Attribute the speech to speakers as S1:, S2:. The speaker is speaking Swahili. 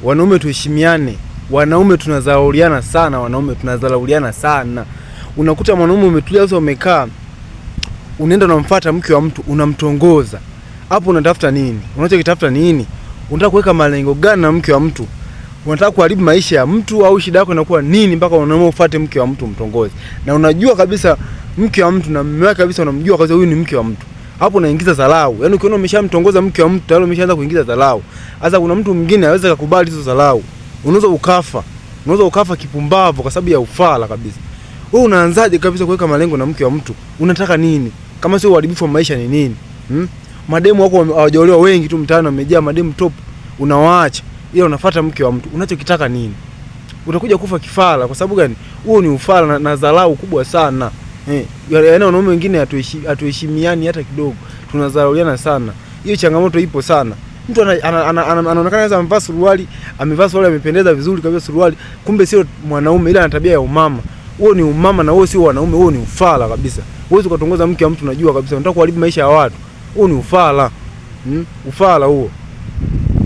S1: Wanaume tuheshimiane. Wanaume tunadharauliana sana, wanaume tunadharauliana sana. Unakuta mwanaume umetulia sasa, umekaa, unaenda unamfuata mke wa mtu, unamtongoza. Hapo unatafuta nini? Unachokitafuta nini? Unataka kuweka malengo gani na mke wa mtu? Unataka kuharibu maisha ya mtu au shida yako inakuwa nini mpaka unaamua ufuate mke wa mtu mtongoze? Na unajua kabisa mke wa mtu na mume wake kabisa, unamjua kabisa huyu ni mke wa mtu. Hapo unaingiza dharau. Yaani ukiona umeshamtongoza mke wa mtu, tayari umeshaanza kuingiza dharau. Sasa kuna mtu mwingine anaweza kukubali hizo dharau. Unaweza ukafa kipumbavu kwa sababu ya ufala kabisa. Wewe unaanzaje kabisa kuweka malengo na mke wa mtu? Unataka nini? Kama sio uharibifu wa maisha ni nini? Mademu wako hawajaolewa wengi tu mtaani, wamejaa mademu top, unawaacha. Ila unafuata mke wa mtu. Unachokitaka nini? Utakuja kufa kifala. Kwa sababu gani? Huo ni ufala na dharau kubwa sana. Yaani wanaume wengine hatuheshimiani hata kidogo. Tunadharauliana sana. Hiyo changamoto ipo sana. Mtu anaonekana sasa amevaa suruali amependeza vizuri kabisa suruali, kumbe sio mwanaume, ila ana tabia ya umama. Huo ni umama na huo sio wanaume, huo ni ufala kabisa. Huwezi kutongoza mke wa mtu unajua kabisa unataka kuharibu maisha ya watu. Huo ni ufala. Ufala huo.